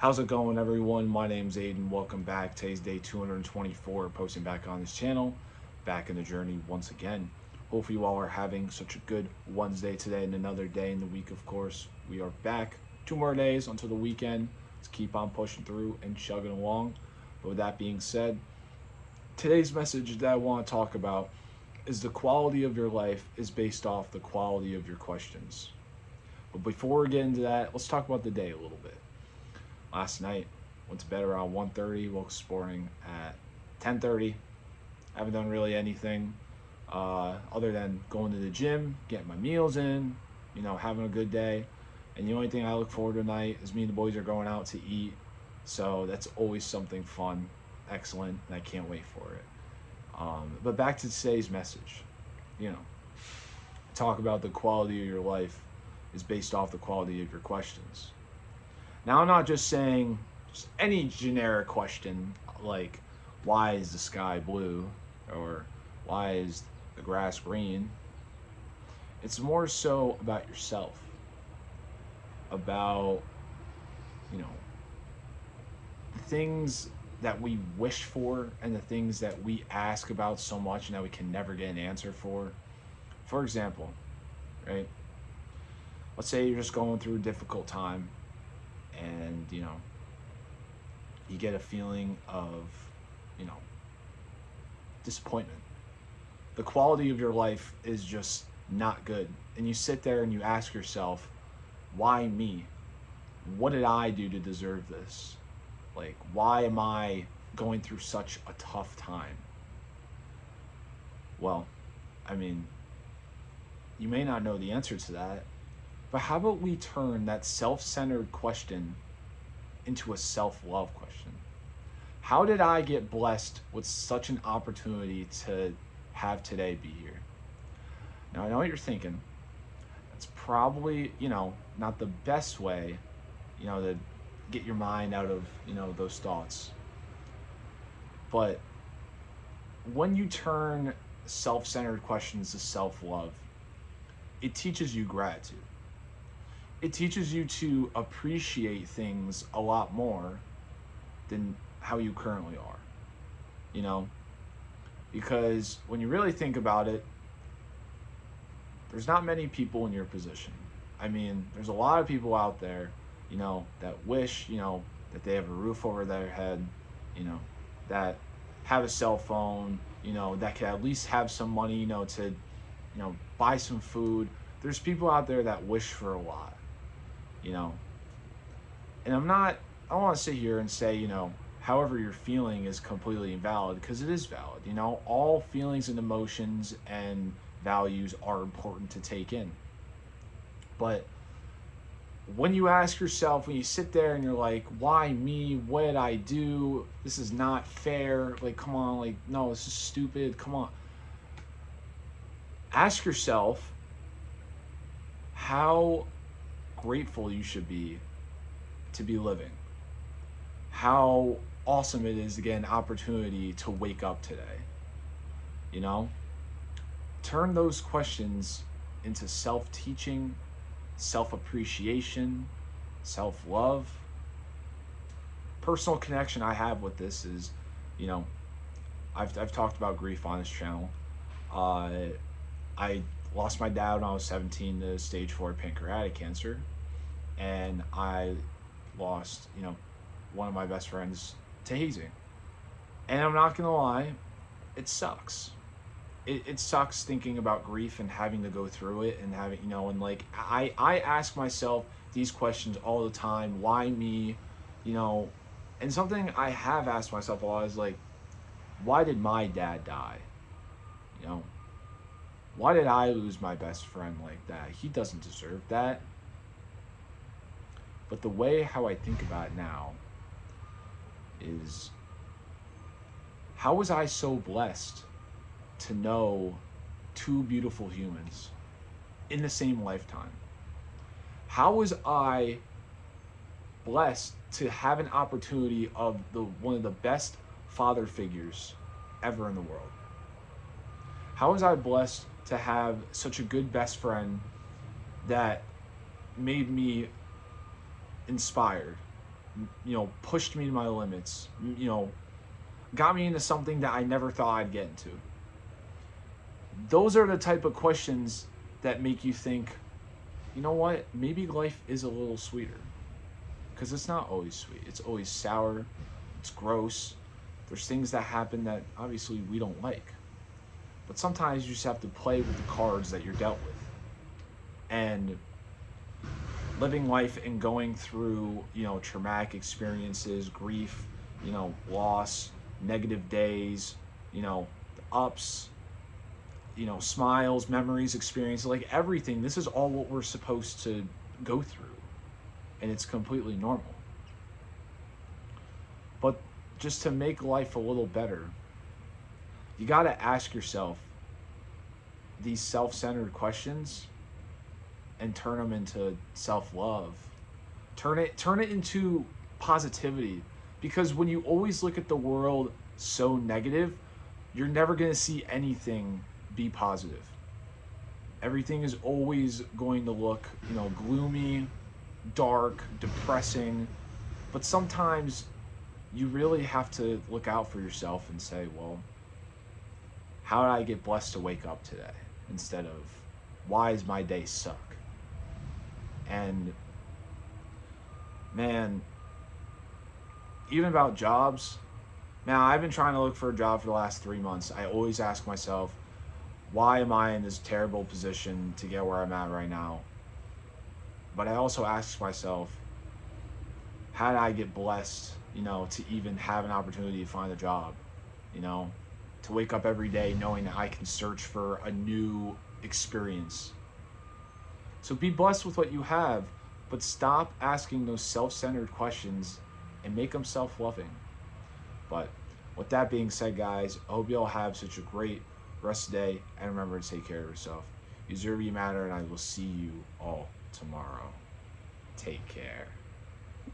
How's it going, everyone? My name's Aiden. Welcome back. Today's day 224, posting back on this channel, back in the journey once again. Hopefully, you all are having such a good Wednesday today and another day in the week, of course. We are back 2 more days until the weekend. Let's keep on pushing through and chugging along. But with that being said, today's message that I want to talk about is the quality of your life is based off the quality of your questions. But before we get into that, let's talk about the day a little bit. Last night, went to bed around 1:30. Woke this morning at 10:30. Haven't done really anything other than going to the gym, getting my meals in, having a good day. And the only thing I look forward to tonight is me and the boys are going out to eat. So that's always something fun, excellent, and I can't wait for it. But back to today's message. You know, talk about the quality of your life is based off the quality of your questions. Now, I'm not just saying just any generic question like, why is the sky blue? Or why is the grass green? It's more so about yourself, about, you know, the things that we wish for and the things that we ask about so much and that we can never get an answer for. For example, right? Let's say you're just going through a difficult time and you get a feeling of you know disappointment. The quality of your life is just not good, and you sit there and you ask yourself, why me? What did I do to deserve this? Like, why am I going through such a tough time? Well, I mean, you may not know the answer to that, but how about we turn that self-centered question into a self-love question? How did I get blessed with such an opportunity to have today be here? Now, I know what you're thinking. It's probably, not the best way, to get your mind out of, those thoughts. But when you turn self-centered questions to self-love, it teaches you gratitude. It teaches you to appreciate things a lot more than how you currently are, you know? Because when you really think about it, there's not many people in your position. I mean, there's a lot of people out there, that wish, that they have a roof over their head, that have a cell phone, that could at least have some money, to, buy some food. There's people out there that wish for a lot, you know. And I don't want to sit here and say, however you're feeling is completely invalid, because it is valid. All feelings and emotions and values are important to take in. But when you ask yourself, when you sit there and you're like, why me? What did I do? This is not fair. Like, come on. Like, no, this is stupid. Come on. Ask yourself how grateful you should be to be living. How awesome it is to get an opportunity to wake up today. Turn those questions into self-teaching, self-appreciation, self-love. Personal connection I have with this is, you know, I've talked about grief on this channel. I lost my dad when I was 17 to stage 4 pancreatic cancer, and I lost, one of my best friends to hazing. And I'm not gonna lie, it sucks. It sucks thinking about grief and having to go through it and having, and like I ask myself these questions all the time. Why me? And something I have asked myself a lot is like, why did my dad die? You know, why did I lose my best friend like that? He doesn't deserve that. But the way how I think about it now is, how was I so blessed to know two beautiful humans in the same lifetime? How was I blessed to have an opportunity of one of the best father figures ever in the world? How was I blessed to have such a good best friend that made me inspired, pushed me to my limits, got me into something that I never thought I'd get into. Those are the type of questions that make you think, you know what, maybe life is a little sweeter. Because it's not always sweet, it's always sour, it's gross. There's things that happen that obviously we don't like. But sometimes you just have to play with the cards that you're dealt with. And living life and going through, traumatic experiences, grief, loss, negative days, the ups, smiles, memories, experiences, like everything. This is all what we're supposed to go through. And it's completely normal. But just to make life a little better, you got to ask yourself these self-centered questions and turn them into self-love. Turn it into positivity, because when you always look at the world so negative, you're never going to see anything be positive. Everything is always going to look, gloomy, dark, depressing. But sometimes you really have to look out for yourself and say, well, how did I get blessed to wake up today? Instead of, why is my day suck? And man, even about jobs, now I've been trying to look for a job for the last 3 months. I always ask myself, why am I in this terrible position to get where I'm at right now? But I also ask myself, how did I get blessed, to even have an opportunity to find a job, to wake up every day knowing that I can search for a new experience. So be blessed with what you have, but stop asking those self-centered questions and make them self-loving. But with that being said, guys, I hope you all have such a great rest of the day, and remember to take care of yourself. You deserve, you matter, and I will see you all tomorrow. Take care.